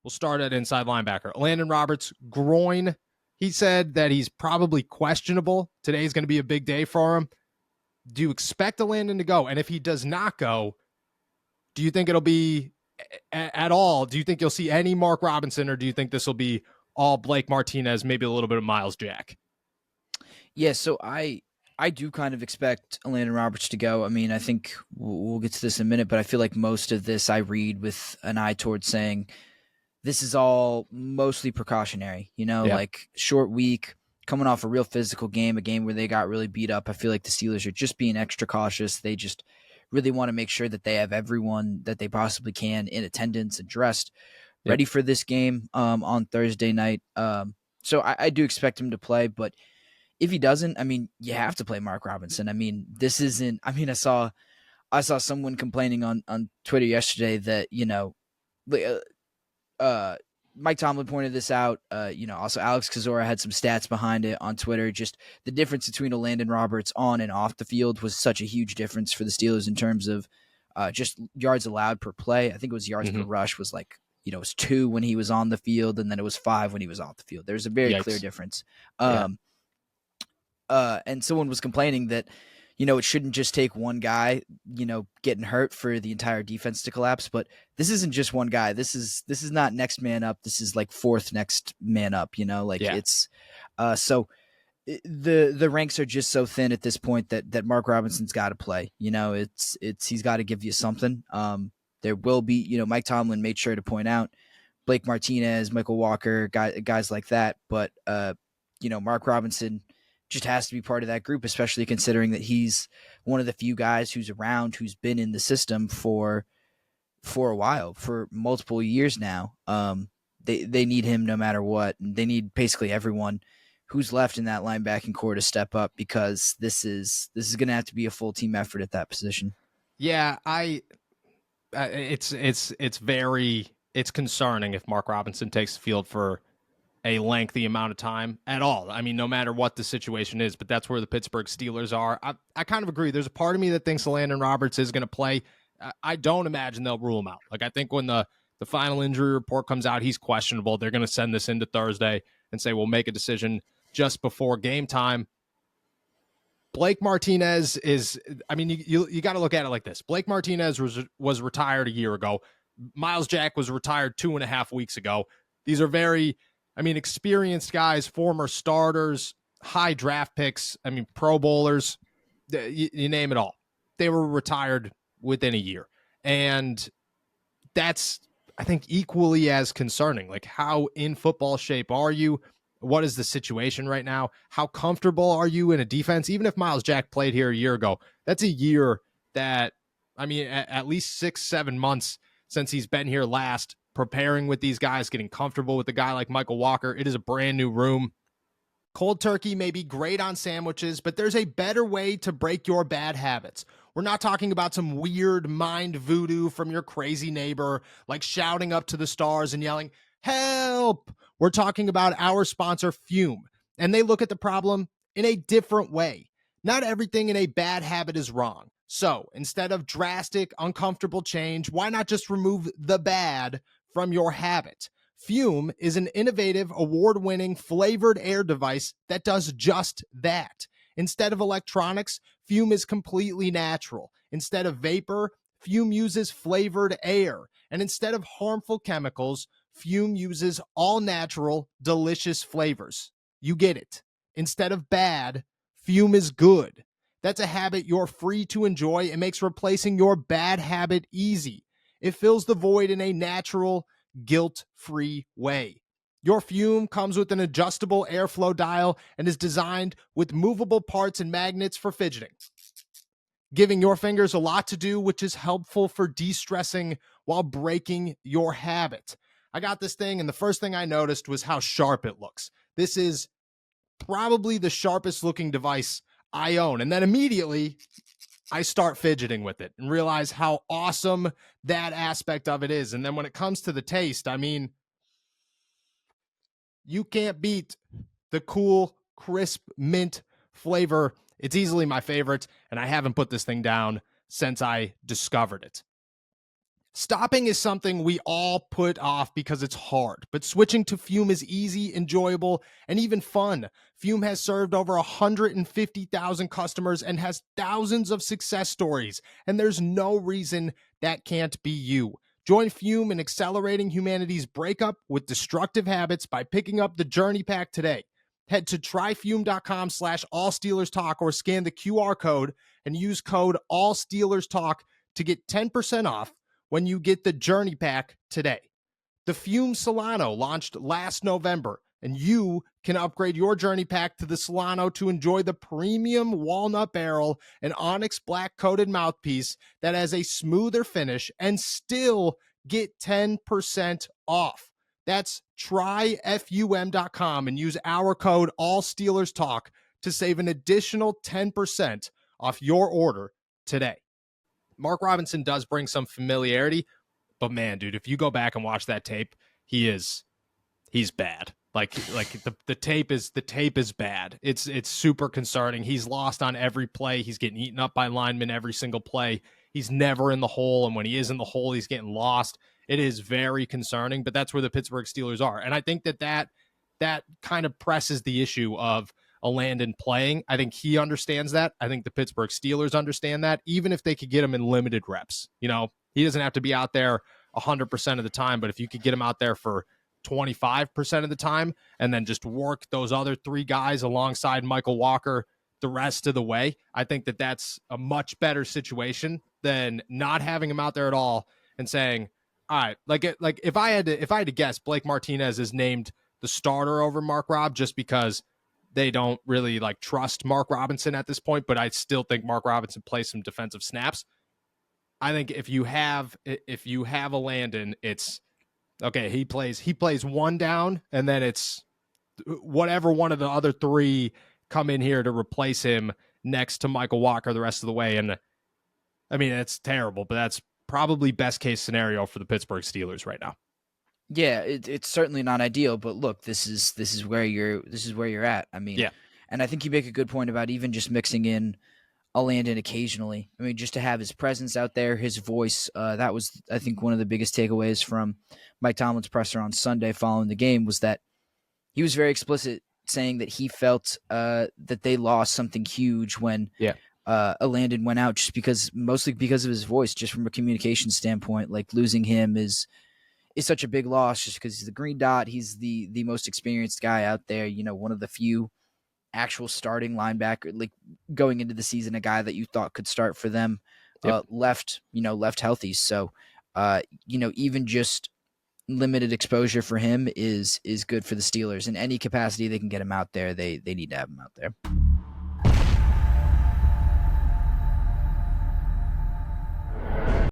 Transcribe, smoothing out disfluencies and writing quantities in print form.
We'll start at inside linebacker. Landon Roberts, groin. He said that he's probably questionable. Today's going to be a big day for him. Do you expect Landon to go? And if he does not go, do you think it'll be at all? Do you think you'll see any Mark Robinson, or do you think this will be all Blake Martinez, maybe a little bit of Miles Jack? Yeah, so I do kind of expect Landon Roberts to go. I mean, I think we'll get to this in a minute, but I feel like most of this I read with an eye towards saying this is all mostly precautionary, like short week, coming off a real physical game, a game where they got really beat up. I feel like the Steelers are just being extra cautious. They just really want to make sure that they have everyone that they possibly can in attendance and dressed, ready for this game on Thursday night. So I do expect him to play, but if he doesn't, I mean, you have to play Mark Robinson. I mean, this isn't. I mean, I saw someone complaining on Twitter yesterday that Mike Tomlin pointed this out. Also Alex Kozora had some stats behind it on Twitter. Just the difference between a Landon Roberts on and off the field was such a huge difference for the Steelers in terms of just yards allowed per play. I think it was yards per rush was like, it was 2 when he was on the field, and then it was 5 when he was off the field. There's a very clear difference. And someone was complaining that, it shouldn't just take one guy, getting hurt for the entire defense to collapse. But this isn't just one guy. This is not next man up. This is like fourth next man up. It's so the ranks are just so thin at this point that Mark Robinson's got to play. He's got to give you something. There will be, Mike Tomlin made sure to point out Blake Martinez, Michael Walker, guys like that. But Mark Robinson just has to be part of that group, especially considering that he's one of the few guys who's around, who's been in the system for a while, for multiple years now. They need him no matter what. And they need basically everyone who's left in that linebacking core to step up, because this is going to have to be a full team effort at that position. Yeah, it's concerning if Mark Robinson takes the field for a lengthy amount of time at all. I mean, no matter what the situation is, but that's where the Pittsburgh Steelers are. I kind of agree. There's a part of me that thinks Landon Roberts is going to play. I don't imagine they'll rule him out. Like, I think when the final injury report comes out, he's questionable. They're going to send this into Thursday and say, we'll make a decision just before game time. Blake Martinez is, I mean, you got to look at it like this. Blake Martinez was retired a year ago. Miles Jack was retired 2.5 weeks ago. These are very, experienced guys, former starters, high draft picks. Pro bowlers, you name it all. They were retired within a year. And that's, I think, equally as concerning. Like, how in football shape are you? What is the situation right now? How comfortable are you in a defense? Even if Miles Jack played here a year ago, that's a year that, at least 6-7 months since he's been here last, preparing with these guys, getting comfortable with a guy like Michael Walker. It is a brand new room. Cold turkey may be great on sandwiches, but there's a better way to break your bad habits. We're not talking about some weird mind voodoo from your crazy neighbor, like shouting up to the stars and yelling, "Help!" We're talking about our sponsor, Fume, and they look at the problem in a different way. Not everything in a bad habit is wrong. So instead of drastic, uncomfortable change, why not just remove the bad from your habit? Fume is an innovative, award-winning flavored air device that does just that. Instead of electronics, Fume is completely natural. Instead of vapor, Fume uses flavored air. And instead of harmful chemicals, Fume uses all-natural, delicious flavors. You get it. Instead of bad, Fume is good. That's a habit you're free to enjoy and makes replacing your bad habit easy. It fills the void in a natural, guilt-free way. Your Fume comes with an adjustable airflow dial and is designed with movable parts and magnets for fidgeting, giving your fingers a lot to do, which is helpful for de-stressing while breaking your habit. I got this thing, and the first thing I noticed was how sharp it looks. This is probably the sharpest looking device I own. And then immediately I start fidgeting with it and realize how awesome that aspect of it is. And then when it comes to the taste, you can't beat the cool, crisp mint flavor. It's easily my favorite, and I haven't put this thing down since I discovered it. Stopping is something we all put off because it's hard, but switching to Fume is easy, enjoyable, and even fun. Fume has served over 150,000 customers and has thousands of success stories, and there's no reason that can't be you. Join Fume in accelerating humanity's breakup with destructive habits by picking up the Journey Pack today. Head to tryfume.com/allsteelerstalk or scan the QR code and use code ALLSteelersTalk to get 10% off when you get the Journey Pack today. The Fume Solano launched last November, and you can upgrade your Journey Pack to the Solano to enjoy the premium walnut barrel and onyx black coated mouthpiece that has a smoother finish and still get 10% off. That's tryfum.com and use our code ALLSteelersTalk to save an additional 10% off your order today. Mark Robinson does bring some familiarity, but man, dude, if you go back and watch that tape, he's bad. Like the tape is bad. It's super concerning. He's lost on every play. He's getting eaten up by linemen every single play. He's never in the hole, and when he is in the hole, he's getting lost. It is very concerning, but that's where the Pittsburgh Steelers are. And I think that kind of presses the issue of a Landon playing. I think he understands that. I think the Pittsburgh Steelers understand that, even if they could get him in limited reps. You know, he doesn't have to be out there 100% of the time, but if you could get him out there for 25% of the time and then just work those other three guys alongside Michael Walker the rest of the way, I think that that's a much better situation than not having him out there at all and saying, all right, like if I had to guess, Blake Martinez is named the starter over Mark Robb just because they don't really like trust Mark Robinson at this point, but I still think Mark Robinson plays some defensive snaps. I think if you have a Landon, it's okay. He plays one down, and then it's whatever one of the other three come in here to replace him next to Michael Walker the rest of the way. And I mean, it's terrible, but that's probably best case scenario for the Pittsburgh Steelers right now. Yeah, it's certainly not ideal, but look, this is where you're at. I mean, Yeah. And I think you make a good point about even just mixing in a Landon occasionally. I mean, just to have his presence out there, his voice. That was, I think, one of the biggest takeaways from Mike Tomlin's presser on Sunday following the game was that he was very explicit, saying that he felt that they lost something huge when a Landon went out, mostly because of his voice, just from a communication standpoint. Like losing him is such a big loss just because he's the green dot. He's the most experienced guy out there, one of the few actual starting linebacker, like going into the season, a guy that you thought could start for them, left healthy. So, even just limited exposure for him is good for the Steelers. In any capacity they can get him out there, they need to have him out there.